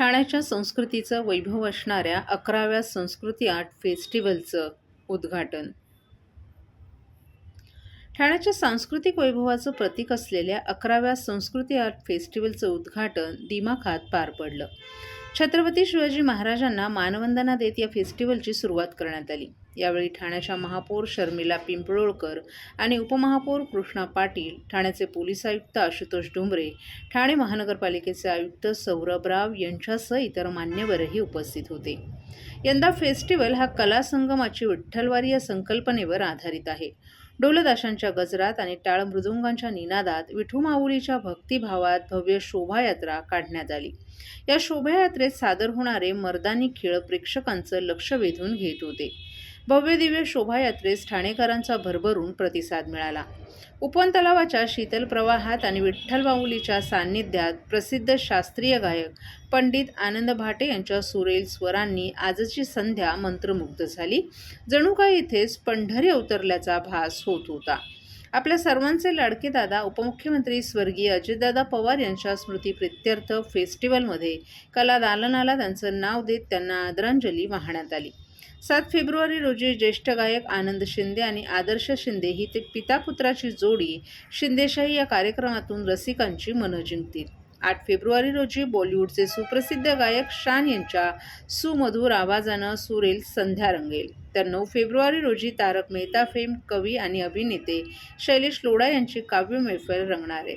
ठाण्याच्या संस्कृतीचं वैभव असणाऱ्या 11व्या संस्कृती आर्ट फेस्टिवलचं उद्घाटन. ठाण्याच्या सांस्कृतिक वैभवाचं प्रतीक असलेल्या 11व्या संस्कृती आर्ट फेस्टिवलचं उद्घाटन दिमाखात पार पडलं. छत्रपती शिवाजी महाराजांना मानवंदना देत या फेस्टिवलची सुरुवात करण्यात आली. यावेळी ठाण्याच्या महापौर शर्मिला पिंपळोळकर आणि उपमहापौर कृष्णा पाटील, ठाण्याचे पोलीस आयुक्त आशुतोष डोंबरे, ठाणे महानगरपालिकेचे आयुक्त सौरभ राव यांच्यासह इतर मान्यवरही उपस्थित होते. यंदा फेस्टिवल हा कला संगमाची विठ्ठलवारी या संकल्पनेवर आधारित आहे. ढोलताशांच्या गजरात आणि टाळ मृदुंगांच्या निनादात विठू माऊलीच्या भक्तिभावात भव्य शोभायात्रा काढण्यात आली. या शोभायात्रेत सादर होणारे मर्दानी खेळ प्रेक्षकांचं लक्ष वेधून घेत होते. भव्य दिव्य शोभायात्रेस ठाणेकरांचा भरभरून प्रतिसाद मिळाला. उपवन तलावाच्या शीतल प्रवाहात आणि विठ्ठल माऊलीच्या सान्निध्यात प्रसिद्ध शास्त्रीय गायक पंडित आनंद भाटे यांच्या सुरेल स्वरांनी आजची संध्या मंत्रमुग्ध झाली. जणू काही इथेच पंढरी अवतरल्याचा भास होत होता. आपल्या सर्वांचे लाडके दादा उपमुख्यमंत्री स्वर्गीय अजितदादा पवार यांच्या स्मृतिप्रित्यर्थ फेस्टिवलमध्ये कला दालनाला त्यांचं नाव देत त्यांना आदरांजली वाहण्यात आली. 7 फेब्रुवारी रोजी ज्येष्ठ गायक आनंद शिंदे आणि आदर्श शिंदे ही पिता-पुत्राची जोडी शिंदेशाही या कार्यक्रमातून रसिकांची मनं जिंकतील. 8 फेब्रुवारी रोजी बॉलिवूडचे सुप्रसिद्ध गायक शान यांच्या सुमधुर आवाजानं सुरेल संध्या रंगेल. तर 9 फेब्रुवारी रोजी तारक मेहता फेम कवी आणि अभिनेते शैलेश लोढा यांची काव्य मैफल रंगणार आहे.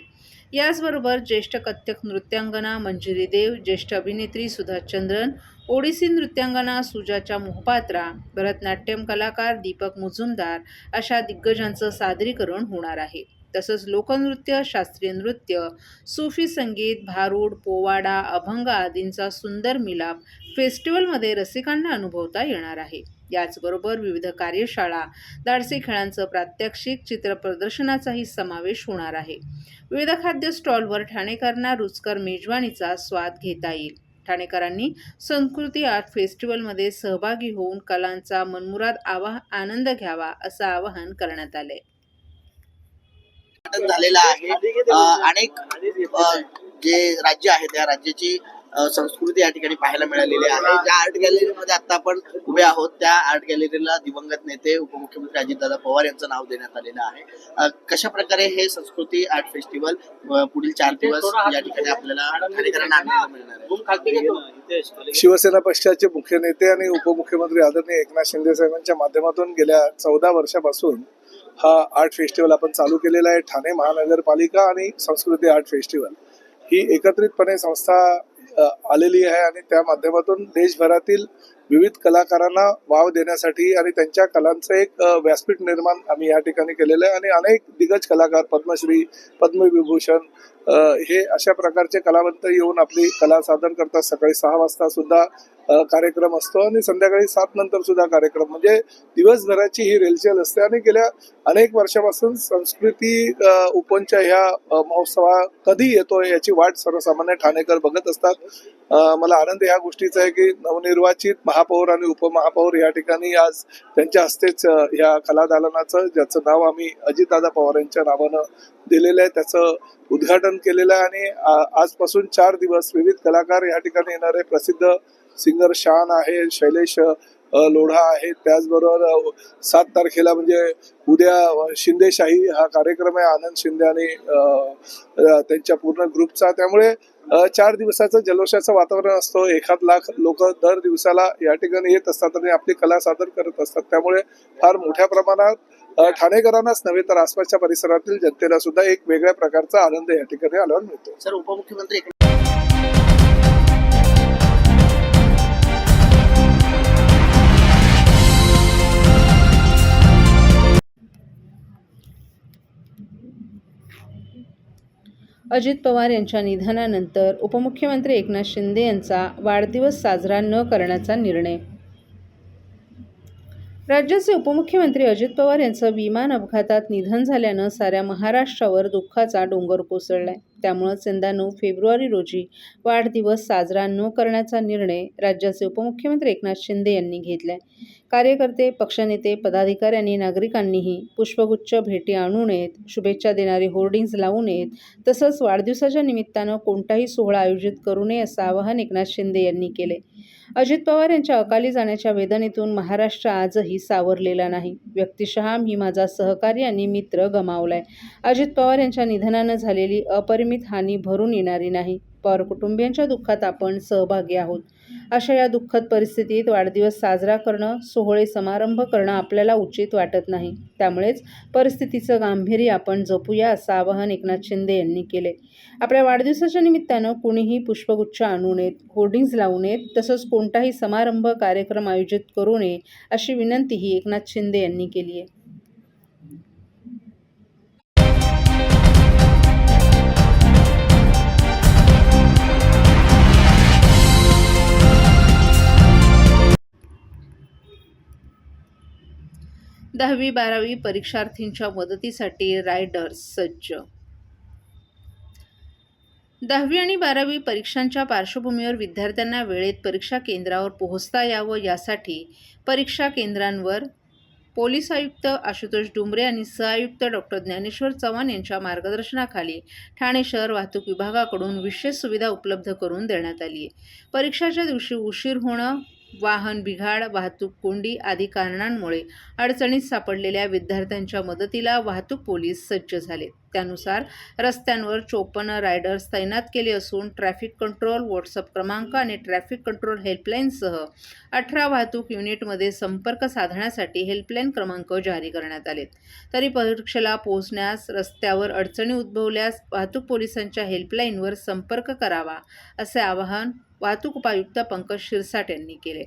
याचबरोबर ज्येष्ठ कथ्थक नृत्यांगना मंजिरी देव, ज्येष्ठ अभिनेत्री सुधा चंद्रन, ओडिसी नृत्यांगना सुजाता मोहपात्रा, भरतनाट्यम कलाकार दीपक मुजुमदार अशा दिग्गजांचं सादरीकरण होणार आहे. तसंच लोकनृत्य, शास्त्रीय नृत्य, सूफी संगीत, भारूड, पोवाडा, अभंग आदींचा सुंदर मिलाप फेस्टिवलमध्ये रसिकांना अनुभवता येणार आहे. याचबरोबर विविध कार्यशाळा, धाडसी खेळांचं प्रात्यक्षिक, चित्रप्रदर्शनाचाही समावेश होणार आहे. विविध खाद्य स्टॉलवर ठाणेकरांना रुचकर मेजवानीचा स्वाद घेता येईल. ठाणेकरांनी संस्कृती आर्ट फेस्टिवलमध्ये सहभागी होऊन कलांचा मनमुराद आनंद घ्यावा असं आवाहन करण्यात आलंय. झालेला आहे. अनेक जे राज्य आहे त्या राज्याची संस्कृती या ठिकाणी पाहायला मिळालेली आहे. ज्या आर्ट गॅलरीमध्ये आता आपण उभे आहोत त्या आर्ट गॅलरीला दिवंगत नेते उपमुख्यमंत्री अजितदादा पवार यांचं नाव देण्यात आलेलं आहे. कशा प्रकारे हे संस्कृती आर्ट फेस्टिवल पुढील 4 दिवस या ठिकाणी आपल्याला ठाणेकरांना आनंद मिळणार आहे? शिवसेना पक्षाचे मुख्य नेते आणि उपमुख्यमंत्री आदरणीय एकनाथ शिंदे साहेबांच्या माध्यमातून गेल्या 14 वर्षापासून हा आर्ट फेस्टिवल आपण चालू केलेला आहे. ठाणे महानगरपालिका आणि संस्कृती आर्ट फेस्टिवल ही एकत्रितपणे संस्था आलेली आहे आणि त्या माध्यमातून देशभरातील विविध कलाकारांना वाव देण्यासाठी आणि त्यांच्या कलांचं एक व्यासपीठ निर्माण आम्ही या ठिकाणी केलेलं आहे. आणि अनेक दिग्गज कलाकार, पद्मश्री, पद्मविभूषण हे अशा प्रकारचे कलावंत येऊन आपली कला सादर करतात. सकाळी 6 वाजता सुद्धा कार्यक्रम असतो आणि संध्याकाळी 7 नंतर सुद्धा कार्यक्रम, म्हणजे दिवसभराची ही रेलचेल असते. आणि गेल्या अनेक वर्षापासून संस्कृती उपवनच्या ह्या महोत्सवा कधी येतो याची वाट सर्वसामान्य ठाणेकर बघत असतात. मला आनंद या गोष्टीचा आहे की नवनिर्वाचित महापौर आणि उपमहापौर या ठिकाणी आज त्यांच्या हस्तेच या कला दालनाचं, ज्याचं नाव आम्ही अजितदादा पवार यांच्या नावानं दिलेलं आहे, त्याचं उद्घाटन केलेलं आहे. आणि आजपासून 4 दिवस विविध कलाकार या ठिकाणी येणारे प्रसिद्ध सिंगर शान आहे, शैलेश लोढा आहे, त्याचबरोबर 7 तारखेला म्हणजे उद्या शिंदेशाही हा कार्यक्रम आहे, आनंद शिंदे आणि त्यांच्या पूर्ण ग्रुपचा. त्यामुळे 4 दिवसाचं जल्लोषाचं वातावरण असतं. 1 लाख लोक दर दिवसाला या ठिकाणी येत असतात आणि आपली कला सादर करत असतात. त्यामुळे फार मोठ्या प्रमाणात ठाणेकरांनाच नव्हे तर आसपासच्या परिसरातील जनतेला सुद्धा एक वेगळ्या प्रकारचा आनंद या ठिकाणी आल्यावर मिळतो. सर, उपमुख्यमंत्री अजित पवार यांच्या निधनानंतर उपमुख्यमंत्री एकनाथ शिंदे यांचा वाढदिवस साजरा न करण्याचा निर्णय. राज्याचे उपमुख्यमंत्री अजित पवार यांचं विमान अपघातात निधन झाल्यानं साऱ्या महाराष्ट्रावर दुःखाचा डोंगर कोसळलाय. त्यामुळेच यंदा 9 फेब्रुवारी रोजी वाढदिवस साजरा न करण्याचा निर्णय राज्याचे उपमुख्यमंत्री एकनाथ शिंदे यांनी घेतलाय. कार्यकर्ते, पक्षनेते, पदाधिकारी आणि नागरिकांनीही पुष्पगुच्छ, भेटी आणू नयेत, शुभेच्छा देणारी होर्डिंग्ज लावू नयेत, तसंच वाढदिवसाच्या निमित्तानं कोणताही सोहळा आयोजित करू नये असं आवाहन एकनाथ शिंदे यांनी केले. अजित पवार यांच्या अकाली जाण्याच्या वेदनेतून महाराष्ट्र आजही सावरलेला नाही. व्यक्तिशः मी माझा सहकारी आणि मित्र गमावलाय. अजित पवार यांच्या निधनानं झालेली अपरिमित हानी भरून येणारी नाही. पवार कुटुंबियांच्या दुःखात आपण सहभागी आहोत. अशा या दुःखद परिस्थितीत वाढदिवस साजरा करणं, सोहळे समारंभ करणं आपल्याला उचित वाटत नाही. त्यामुळेच परिस्थितीचं गांभीर्य आपण जपूया असं आवाहन एकनाथ शिंदे यांनी केले. आपल्या वाढदिवसाच्या निमित्तानं कुणीही पुष्पगुच्छ आणू नयेत, होर्डिंग्ज लावू नयेत, तसंच कोणताही समारंभ, कार्यक्रम आयोजित करू नये अशी विनंतीही एकनाथ शिंदे यांनी केली आहे. दहावी 12वी परीक्षार्थींच्या मदतीसाठी रायडर्स सज्ज. 10वी आणि 12वी परीक्षांच्या पार्श्वभूमीवर विद्यार्थ्यांना वेळेत परीक्षा केंद्रावर पोहोचता यावं यासाठी परीक्षा केंद्रांवर पोलीस आयुक्त आशुतोष डुमरे आणि सहआयुक्त डॉ. ज्ञानेश्वर चव्हाण यांच्या मार्गदर्शनाखाली ठाणे शहर वाहतूक विभागाकडून विशेष सुविधा उपलब्ध करून देण्यात आली आहे. परीक्षाच्या दिवशी उशीर होणं, वाहन बिघाड, वाहतूक कोंडी आदी कारणांमुळे अडचणीत सापडलेल्या विद्यार्थ्यांच्या मदतीला वाहतूक पोलीस सज्ज झाले. त्यानुसार रस्त्यांवर 54 रायडर्स तैनात केले असून ट्रॅफिक कंट्रोल, व्हॉट्सअप क्रमांक आणि ट्रॅफिक कंट्रोल हेल्पलाईनसह 18 वाहतूक युनिटमध्ये संपर्क साधण्यासाठी हेल्पलाईन क्रमांक जारी करण्यात आलेत. तरी परीक्षेला पोहोचण्यास रस्त्यावर अडचणी उद्भवल्यास वाहतूक पोलिसांच्या हेल्पलाईनवर संपर्क करावा असे आवाहन वाहतूक उपायुक्त पंकज शिरसाट यांनी केले.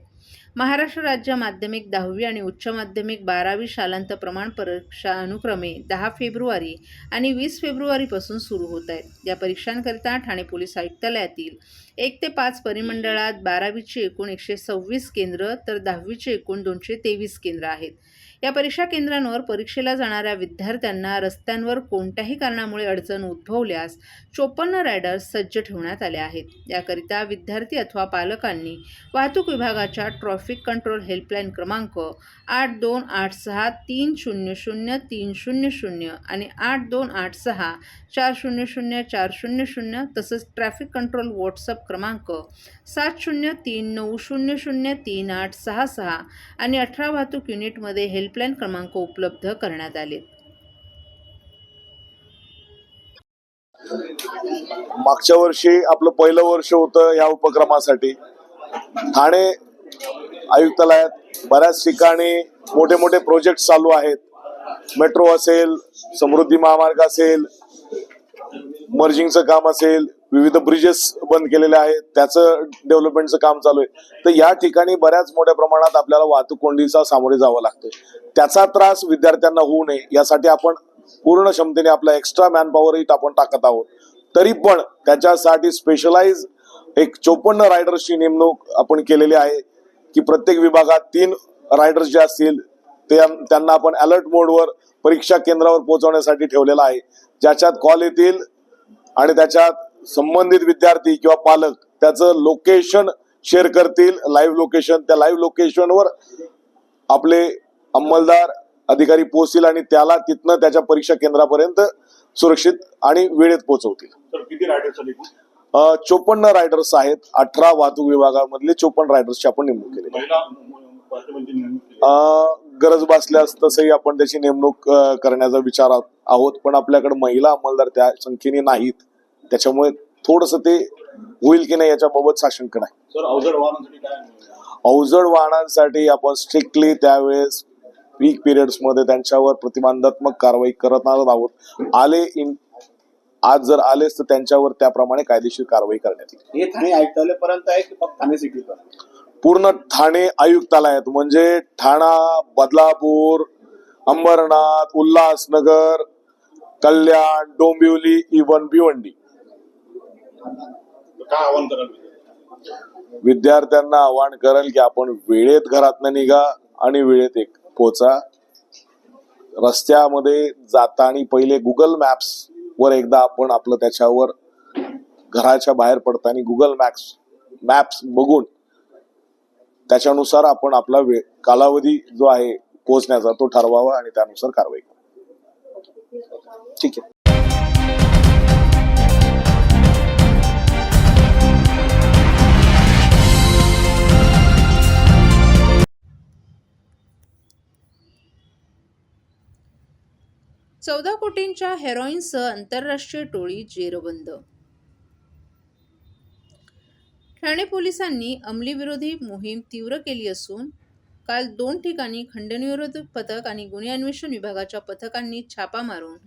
महाराष्ट्र राज्य माध्यमिक 10वी आणि उच्च माध्यमिक 12वी शालांत प्रमाण परीक्षा अनुक्रमे 10 फेब्रुवारी आणि 20 फेब्रुवारीपासून सुरू होत आहेत. या परीक्षांकरिता ठाणे पोलीस आयुक्तालयातील 1 ते 5 परिमंडळात 12वीची एकूण 126 केंद्र तर 10वीची एकूण 223 केंद्र आहेत. या परीक्षा केंद्रांवर परीक्षेला जाणाऱ्या विद्यार्थ्यांना रस्त्यांवर कोणत्याही कारणामुळे अडचण उद्भवल्यास 54 रायडर्स सज्ज ठेवण्यात आले आहेत. याकरिता विद्यार्थी अथवा पालकांनी वाहतूक विभागाच्या ट्रॅफिक कंट्रोल हेल्पलाईन क्रमांक 8286-300-300 आणि 8286-400-400 तसंच ट्रॅफिक कंट्रोल व्हॉट्सअप क्रमांक 7030033866 आणि 18 वाहतूक युनिटमध्ये हेल्पलाईन क्रमांक उपलब्ध करण्यात आले. मागच्या वर्षी आपलं पहिलं वर्ष होतं या उपक्रमासाठी. ठाणे आयुक्तालयात बऱ्याच ठिकाणी मोठे मोठे प्रोजेक्ट चालू आहेत. मेट्रो असेल, समृद्धी महामार्ग असेल, मर्जिंगचं काम असेल, विविध ब्रिजेस बंद केलेले आहेत, त्याचं डेव्हलपमेंटचं काम चालू आहे. तर या ठिकाणी बऱ्याच मोठ्या प्रमाणात आपल्याला वाहतूक कोंडीचा सामोरे जावं लागतं. त्याचा त्रास विद्यार्थ्यांना होऊ नये यासाठी आपण पूर्ण क्षमतेने आपला एक्स्ट्रा मॅनपॉवरही आपण टाकत आहोत. तरी पण त्याच्यासाठी स्पेशलाइज एक 54 रायडर्सची नेमणूक आपण केलेली आहे की प्रत्येक विभागात 3 रायडर्स जे असतील त्यांना आपण अलर्ट मोडवर परीक्षा केंद्रावर पोहोचवण्यासाठी ठेवलेला आहे. ज्याच्यात कॉल येतील आणि त्याच्यात संबंधित विद्यार्थी किंवा पालक त्याचं लोकेशन शेअर करतील, लाईव्ह लोकेशन. त्या लाईव्ह लोकेशनवर आपले अंमलदार अधिकारी पोहोचतील आणि त्याला तिथनं त्याच्या परीक्षा केंद्रापर्यंत सुरक्षित आणि वेळेत पोहोचवतील. किती रायडर्स 54 रायडर्स आहेत. 18 वाहतूक विभागामधले 54 रायडर्सची आपण नेमणूक केली. गरज भासल्यास तसंही आपण त्याची नेमणूक करण्याचा विचार आहोत, पण आपल्याकडे महिला अंमलदार त्या संख्येने नाहीत. त्याच्यामुळे थोडस ते होईल की नाही याच्याबाबत साशंक नाही. सर, अवजड वाहनांसाठी काय? अवजड वाहनांसाठी आपण स्ट्रिक्टली त्यावेळेस पीक पिरियड्स मध्ये त्यांच्यावर प्रतिबंधात्मक कारवाई करत आहोत. आज जर आलेच तर त्यांच्यावर त्याप्रमाणे कायदेशीर कारवाई करण्यात येईल. हे ठाणे आयुक्तालयापर्यंत आहे की फक्त ठाणे सिटीपर्यंत? पूर्ण ठाणे आयुक्तालयात म्हणजे ठाणा, बदलापूर, अंबरनाथ, उल्हासनगर, कल्याण, डोंबिवली, इव्हन भिवंडी. काय आव्हान कराल विद्यार्थ्यांना? आवाहन करेल की आपण वेळेत घरातनं निघा आणि वेळेत पोहोचा. रस्त्यामध्ये जाताना पहिले गुगल मॅप्स वर एकदा आपण आपलं त्याच्यावर घराच्या बाहेर पडताना गुगल मॅप्स बघून त्याच्यानुसार आपण आपला कालावधी जो आहे पोहोचण्याचा तो ठरवावा आणि त्यानुसार कारवाई करावी. ठीक आहे. चौदा कोटींच्या हेरोईनसह आंतरराष्ट्रीय टोळी जेरबंद. ठाणे पोलिसांनी अंमलीविरोधी मोहीम तीव्र केली असून काल 2 ठिकाणी खंडणविरोधी पथक आणि गुन्हे अन्वेषण विभागाच्या पथकांनी छापा मारून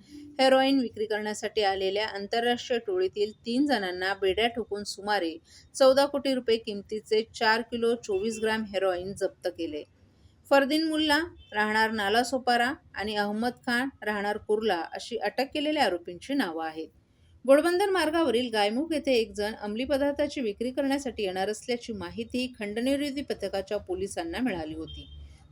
हेरोईन विक्री करण्यासाठी आलेल्या आंतरराष्ट्रीय टोळीतील 3 जणांना बेड्या ठोकून सुमारे 14 कोटी रुपये किमतीचे 4 किलो 24 ग्रॅम हेरोईन जप्त केले. फरदीन मुल्ला राहणार नालासोपारा आणि अहमद खान राहणार कुर्ला अशी अटक केलेल्या आरोपींची नावं आहेत. घोडबंदर मार्गावरील गायमुख येथे एक जण अंमली पदार्थाची विक्री करण्यासाठी येणार असल्याची माहिती खंडणविरोधी पथकाच्या पोलिसांना मिळाली होती.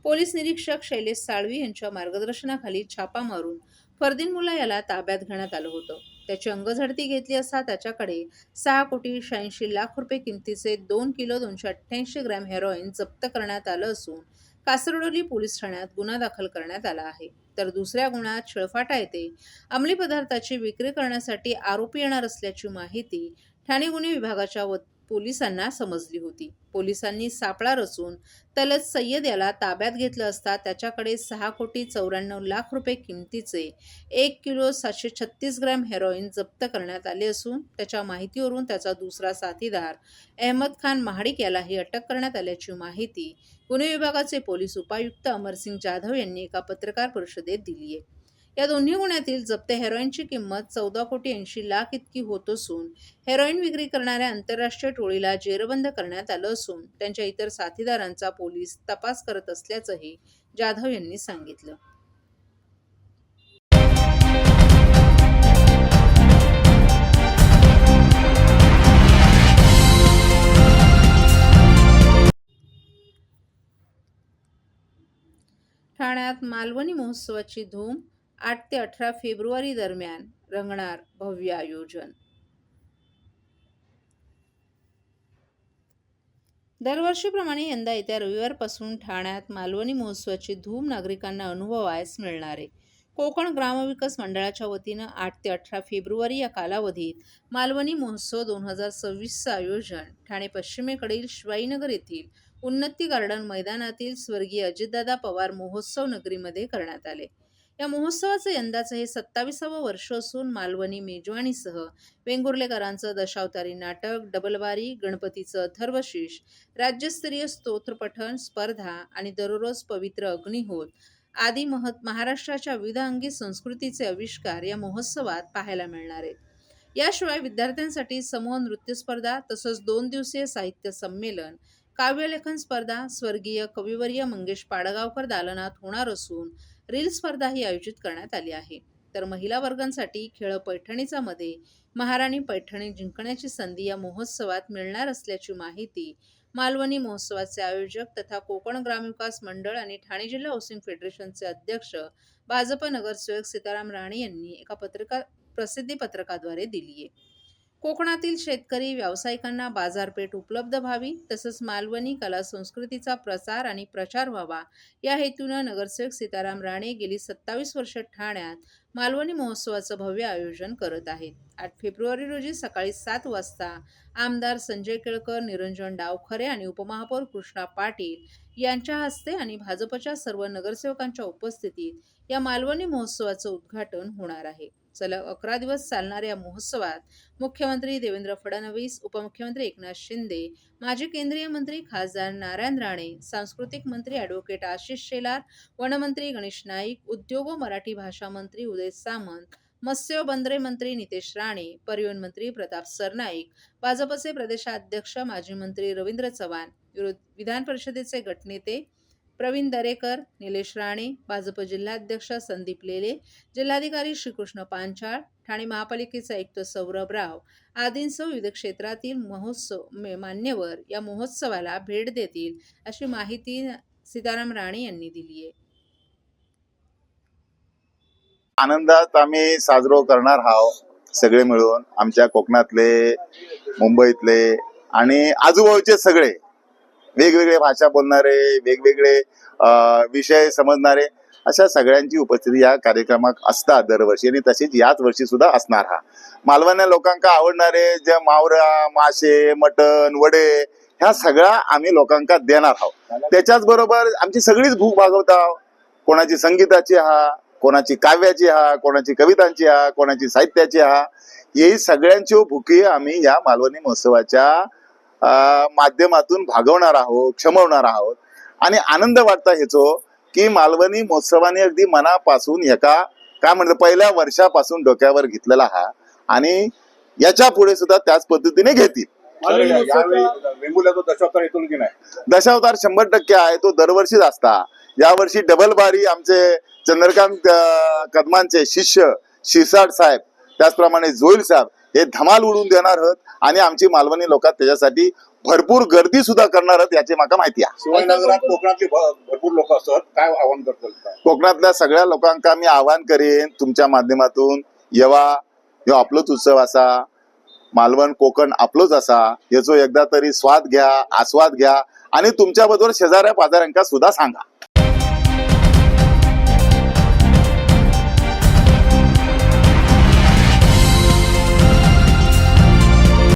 पोलीस निरीक्षक शैलेश साळवी यांच्या मार्गदर्शनाखाली छापा मारून फरदीन मुल्ला याला ताब्यात घेण्यात आलं होतं. त्याची अंगझडती घेतली असता त्याच्याकडे 6 कोटी 86 लाख रुपये किमतीचे 2 किलो 288 ग्रॅम हेरोईन जप्त करण्यात आलं असून कासरडोली पोलीस ठाण्यात गुन्हा दाखल करण्यात आला आहे. तर दुसऱ्या गुन्ह्यात शिळफाटा येथे अंमली पदार्थाची विक्री करण्यासाठी आरोपी येणार असल्याची माहिती ठाणे गुन्हे विभागाच्या पोलिसांना समजली होती. पोलिसांनी सापळा रचून तलत सय्यद याला ताब्यात घेतलं असता त्याच्याकडे 6 कोटी 94 लाख रुपये किमतीचे 1 किलो 736 ग्रॅम हेरोईन जप्त करण्यात आले असून त्याच्या माहितीवरून त्याचा दुसरा साथीदार अहमद खान महाडिक यालाही अटक करण्यात आल्याची माहिती गुन्हे विभागाचे पोलीस उपायुक्त अमरसिंग जाधव यांनी एका पत्रकार परिषदेत दिली आहे. या दोन्ही गुन्ह्यातील जप्त हेरोईनची किंमत 14 कोटी 80 लाख इतकी होत असून हेरोईन विक्री करणाऱ्या आंतरराष्ट्रीय टोळीला जेरबंद करण्यात आलं असून त्यांच्या इतर साथीदारांचा पोलीस तपास करत असल्याचंही जाधव यांनी सांगितलं. ठाण्यात मालवणी महोत्सवाची धूम. 8 ते 18 फेब्रुवारी दरम्यान रंगणार भव्य आयोजन. दरवर्षीप्रमाणे यंदा येत्या रविवारपासून ठाण्यात मालवणी महोत्सवाची धूम नागरिकांना अनुभवायला मिळणार आहे. कोकण ग्रामविकास मंडळाच्या वतीनं 8 ते 18 फेब्रुवारी या कालावधीत मालवणी महोत्सव 2026चं आयोजन ठाणे पश्चिमेकडील शिवाईनगर येथील उन्नती गार्डन मैदानातील स्वर्गीय अजितदादा पवार महोत्सव नगरीमध्ये करण्यात आले. या महोत्सवाचं यंदाचं हे 27वं वर्ष असून मालवणी मेजवानीसह वेंगुर्लेकरांचं दशावतारी नाटक, डबलबारी, गणपतीचं अथर्वशीष, राज्यस्तरीय स्तोत्रपठण स्पर्धा आणि दररोज पवित्र अग्निहोत आदी महाराष्ट्राच्या विविध अंगी संस्कृतीचे आविष्कार या महोत्सवात पाहायला मिळणार आहेत. याशिवाय विद्यार्थ्यांसाठी समूह नृत्य स्पर्धा तसंच 2 दिवसीय साहित्य संमेलन, काव्यलेखन स्पर्धा स्वर्गीय कविवर्य मंगेश पाडगावकर दालनात होणार असून रील स्पर्धाही आयोजित करण्यात आली आहे. तर महिला वर्गांसाठी खेळ पैठणीचा मध्ये महाराणी पैठणी जिंकण्याची संधी या महोत्सवात मिळणार असल्याची माहिती मालवणी महोत्सवाचे आयोजक तथा कोकण ग्रामविकास मंडळ आणि ठाणे जिल्हा हाऊसिंग फेडरेशनचे अध्यक्ष भाजप नगरसेवक सीताराम राणे यांनी एका प्रसिद्धी पत्रकाद्वारे दिली आहे. कोकणातील शेतकरी व्यावसायिकांना बाजारपेठ उपलब्ध व्हावी तसंच मालवणी कला संस्कृतीचा प्रसार आणि प्रचार व्हावा या हेतूनं नगरसेवक सीताराम राणे गेली 27 वर्ष ठाण्यात मालवणी महोत्सवाचं भव्य आयोजन करत आहेत. 8 फेब्रुवारी रोजी सकाळी 7 वाजता आमदार संजय केळकर, निरंजन डावखरे आणि उपमहापौर कृष्णा पाटील यांच्या हस्ते आणि भाजपच्या सर्व नगरसेवकांच्या उपस्थितीत या मालवणी महोत्सवाचं उद्घाटन होणार आहे. सलग 11 दिवस चालणाऱ्या या महोत्सवात मुख्यमंत्री देवेंद्र फडणवीस, उपमुख्यमंत्री एकनाथ शिंदे, माजी केंद्रीय मंत्री खासदार नारायण राणे, सांस्कृतिक मंत्री ॲडव्होकेट आशिष शेलार, वनमंत्री गणेश नाईक, उद्योग व मराठी भाषा मंत्री उदय सामंत, मत्स्य व बंदरे मंत्री नितेश राणे, परिवहन मंत्री प्रताप सरनाईक, भाजपचे प्रदेशाध्यक्ष माजी मंत्री रवींद्र चव्हाण, विधान परिषदेचे गटनेते प्रवीण दरेकर, निलेश राणे, भाजप जिल्हाध्यक्ष संदीप लेले, जिल्हाधिकारी श्रीकृष्ण पांचाळ, ठाणे महापालिकेचे आयुक्त सौरभ राव आदींसह विविध क्षेत्रातील मान्यवर या महोत्सवाला भेट देतील अशी माहिती सीताराम राणे यांनी दिली आहे. आनंदात आम्ही साजरा करणार आहोत. सगळे मिळून आमच्या कोकणातले, मुंबईतले आणि आजूबाजूचे सगळे वेगवेगळे भाषा बोलणारे, वेगवेगळे विषय समजणारे अशा सगळ्यांची उपस्थिती या कार्यक्रमात असतात दरवर्षी आणि तशीच याच वर्षी सुद्धा असणार. हा मालवणी लोकांका आवडणारे जे मावरा, मासे, मटण, वडे ह्या सगळ्या आम्ही लोकांका देणार आहोत. त्याच्याच बरोबर आमची सगळीच भूक भागवत आहोत. कोणाची संगीताची हा, कोणाची काव्याची हा, कोणाची कवितांची हा, कोणाची साहित्याची हा, ही सगळ्यांची भूकी आम्ही या मालवणी महोत्सवाच्या माध्यमातून भागवणार आहोत, क्षमवणार आहोत. आणि आनंद वाटता ह्याचो की मालवणी महोत्सवाने अगदी मनापासून ह्याका काय म्हणलं पहिल्या वर्षापासून डोक्यावर घेतलेला हा आणि याच्या पुढे सुद्धा त्याच पद्धतीने घेतील. सर, यावेळी वेंगुर्ल्याचा दशावतार येतो की नाही? दशावतार 100% आहे, तो दरवर्षीच असता. यावर्षी डबल बारी आमचे चंद्रकांत कदमांचे शिष्य शिरसाट साहेब, त्याचप्रमाणे जोईल साहेब हे धमाल उडून देणार आहेत आणि आमची मालवणी लोक त्याच्यासाठी भरपूर गर्दी सुद्धा करणार आहेत याची माका माहिती आहे. शिवाजीनगरात कोकणातली भरपूर लोक असतात, काय आव्हान करतात? कोकणातल्या सगळ्या लोकांका मी आवाहन करेन तुमच्या माध्यमातून येवा. ह्यो आपलोच उत्सव असा, मालवण कोकण आपलोच असा, याचो एकदा तरी स्वाद घ्या, आस्वाद घ्या आणि तुमच्या बरोबर शेजाऱ्या पाजाऱ्यांका सुद्धा सांगा.